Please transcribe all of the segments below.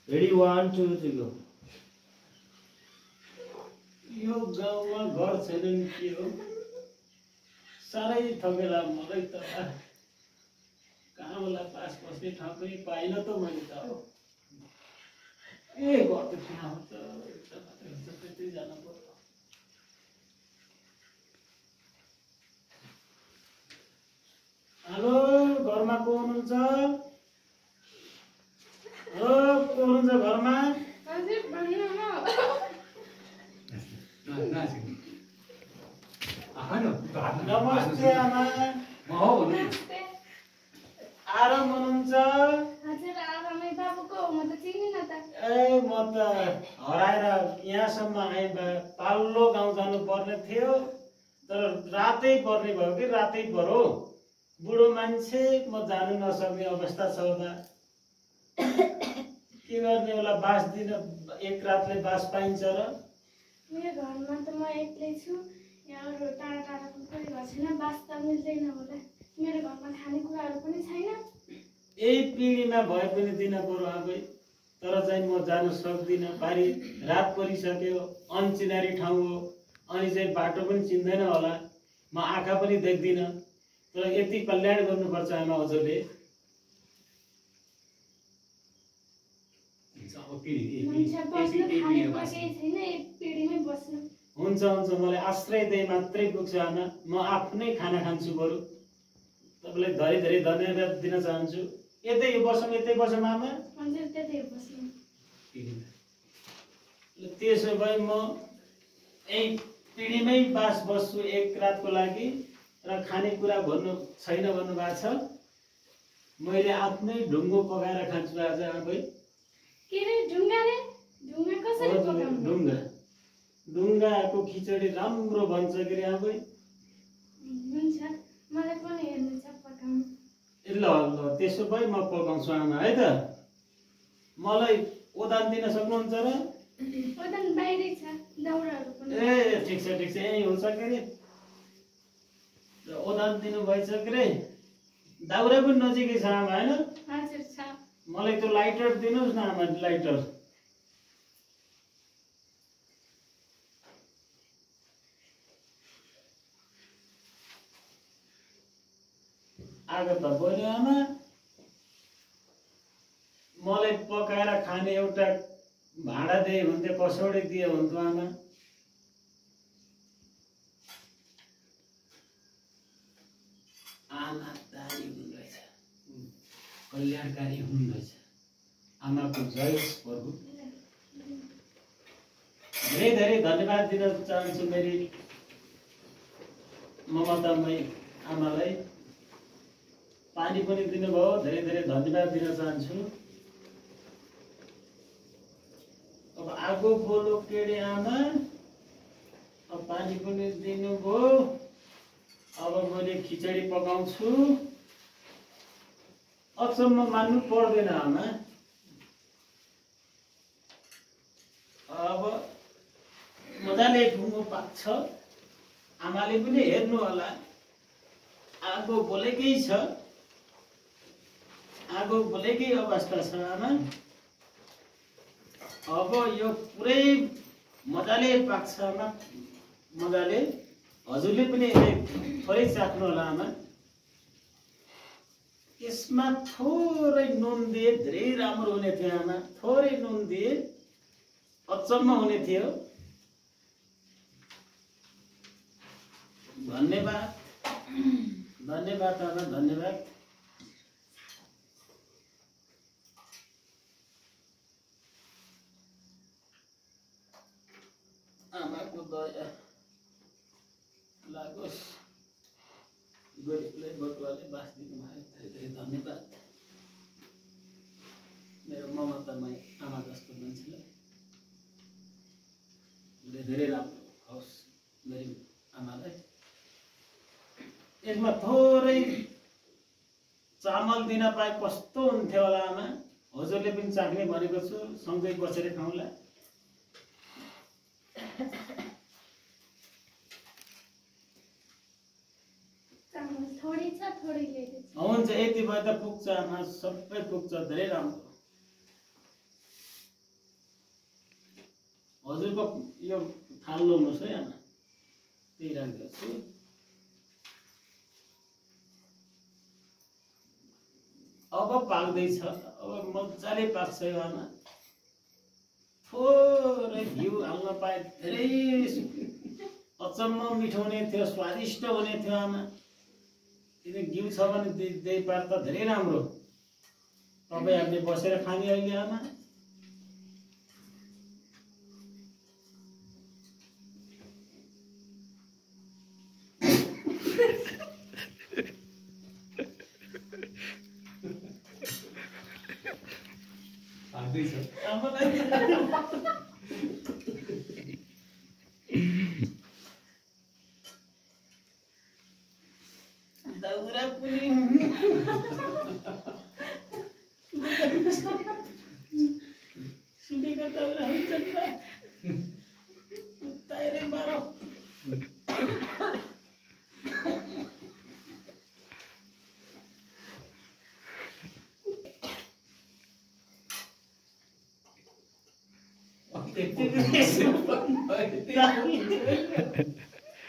Ready, 1, 2, 3, go. यो गाउँमा घर छैन नि के हो साह्रै ठगेला मलाई त कहाँबाट पास बस्ने ठाउँ पनि पाइन त मैले त हो ए घर त कहाँ हो त यता मात्रै हुन्छ त्यतै जानु पर्यो हेलो घरमा को हुनुहुन्छ हेलो को हुनुहुन्छ घरमा हजुर भन्नु न नमस्ते आमा नमस्ते आराम हुनुहुन्छ हजुर आरामै बाबुको म त चिनिन त ए म त हराएर यहाँसम्म आएँ पाल्लो गाउँ जानु पर्ने थियो तर रातै पर्ने भयो कि रातै पर्यो बुढो मान्छे म जानु नसक्ने अवस्था छ त के गर्ने होला बास दिन एक रातले बास पाइन्छ र मेरो घरमा त म एक्लै छु यहाँ अरू टाढा टाढाको कोही घर छैन बास त मिल्दैन होला मेरो घरमा खानेकुराहरू पनि छैन यही पिँढीमा भए पनि दिन पर्यो आफै तर चाहिँ म जान सक्दिनँ बारी रात परिसक्यो अनचिनारी ठाउँ हो अनि चाहिँ बाटो पनि चिन्दैन होला म आँखा पनि देख्दिनँ तर यति कल्याण गर्नुपर्छ आमा हजुरले मान्छे बस्नु खानेकुरा केही छैन एक पिँढीमै बस्नु हुन्छ हुन्छ मलाई आश्रय दिए मात्रै पुग्छ आमा म आफ्नै खाना खान्छु बरु तपाईँलाई धेरै धेरै धन्यवाद दिन चाहन्छु यतै बसौँ आमा हजुर त्यतै बस्नु त्यसो भए म यही पिँढीमै बास बस्छु एक रातको लागि र खानेकुरा भन्नु छैन भन्नुभएको छ मैले आफ्नै ढुङ्गो पकाएर खान्छु आज आफै के रे ढुङ्गा कसरी पकाउनु ढुङ्गाको खिचडी राम्रो बन्छ के रे आफै हुन्छ मलाई पनि हेर्नु छ पकाउनु ल ल त्यसो भए म पकाउँछु आमा है त मलाई ओदान दिन सक्नुहुन्छ र ओदान बाहिरै छ दाउराहरू पनि ए ठिक छ यही हुन्छ के रे ओदान दिनुभएछ के रे दाउरा पनि नजिकै छ आमा होइन हजुर छ मलाई त्यो लाइटर दिनुहोस् न आमा लाइटर आगो त बन्यो आमा मलाई पकाएर खाने एउटा भाँडा दिए हुन्थ्यो कसौडी दिए हुन्थ्यो आमा आमा दारी हुनुहुँदैछ कल्याणकारी हुनुहुँदैछ आमाको जय होस् प्रभु धेरै धेरै धन्यवाद दिन चाहन्छु मेरी ममतामय आमालाई पानी पनि दिनुभयो धेरै धेरै धन्यवाद दिन चाहन्छु अब आगो बोलो केडे आमा अब पानी पनि दिनुभयो अब मैले खिचडी पकाउँछु अचम्म मान्नु पर्दैन आमा अब मजाले ढुङ्गो पाक्छ आमाले पनि हेर्नु होला आगो बोलेकै छ आगो बोलेकै अवस्था छ आमा अब यो पुरै मजाले पाक्छ आमा मजाले हजुरले पनि थोरै चाख्नु होला आमा यसमा थोरै नुन दिए धेरै राम्रो हुने थियो आमा थोरै नुन दिए अचम्म हुने थियो धन्यवाद धन्यवाद आमा धन्यवाद आमाको दया लागोस् गरिबलाई बटुवाले बास दिनुभयो धेरै धेरै धन्यवाद मेरो ममतामय आमा जस्तो मान्छेलाई धेरै राम्रो होस् गरिब आमालाई यसमा थोरै चामल दिन पाए कस्तो हुन्थ्यो होला आमा हजुरले पनि चाख्ने भनेको छु सँगै बसेर खाउँला थोरै छ थोरै ल्याइदिन्छु हुन्छ यति भए त पुग्छ आमा सबै पुग्छ धेरै राम्रो हजुरको यो थाल लाउनुहोस् है आमा, त्यही राखिदिएको छु। अब पाक्दैछ, अब मजाले पाक्छ यो आमा। थोरै घिउ हाल्न पाए धेरै अचम्म मिठो हुने थियो, स्वादिष्ट हुने थियो आमा। किन घिउ छ भने दही पात त धेरै राम्रो। तपाईँ हामीले बसेर खाने अहिले आमा। दाउरा पनि सुनेको दाउरा हुन्छ नि त, उताएरै मारौ।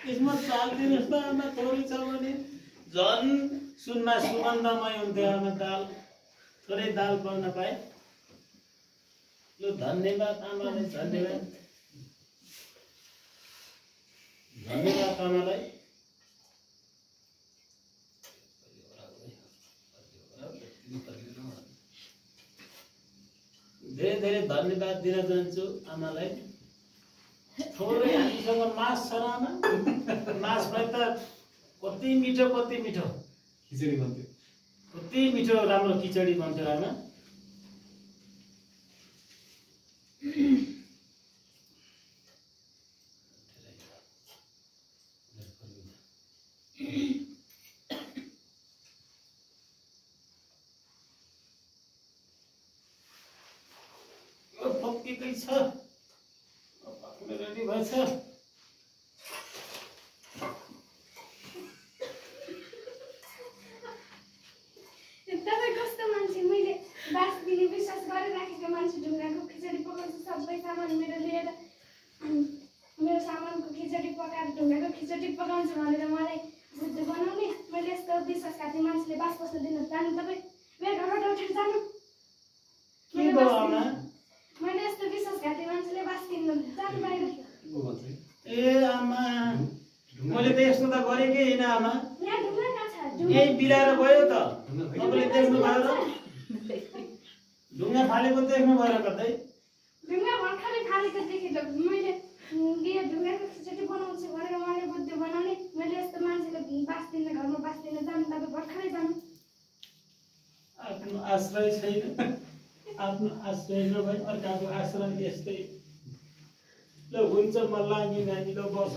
यसमा दाल दिनुहोस् न आमा, थोरै छ भने झन् सुनमा सुगन्धमय हुन्थ्यो आमा दाल। थोरै दाल पाउन पाए। ल धन्यवाद आमालाई, धन्यवाद। धन्यवाद आमालाई। धेरै धेरै धन्यवाद दिन चाहन्छु आमालाई। थोरै हामीसँग मास छ र आमा, मास भए त कति मिठो खिचडी बन्थ्यो, कति मिठो राम्रो खिचडी बन्थ्यो आमा। पक्केकै छ, पाक्ने रेडी भएछ। तपाईँ कस्तो मान्छे, मैले बास दिने विश्वास गरेर राखेको मान्छे। ढुङ्गाको खिचडी पकाउँछु, सबै सामान मेरो लिएर मेरो सामानको खिचडी पकाएर ढुङ्गाको खिचडी पकाउँछु भनेर मलाई बुद्धि बनाउने। मैले यस्तो विश्वासघाती मान्छेले बास बस्न दिन जानु। तपाईँ मेरो घरबाट उठेर जानु। मैले यस्तो विश्वासघाती मान्छेले बास किन्न जानु बाहिर। ए आमा, मैले त यस्तो त गरेकै होइन आमा। यहाँ ढुङ्गा कहाँ छ? यही बिलाएर गयो त। तपाईँले देख्नु भयो र? ढुङ्गा फालेको देख्नु भयो र कतै? ढुङ्गा भर्खरै फालेको देखेँ त। मैले यो ढुङ्गाको खिचडी बनाउँछु भनेर मैले बुद्धि बनाउने। मैले यस्तो मान्छेले बास दिन घरमा बास दिन जानु। तपाईँ भर्खरै जानु। आफ्नो आश्रय छैन, आफ्नो आश्रय नभए अर्काको आश्रय यस्तै। ल हुन्छ, म लागि नानी, ल बस।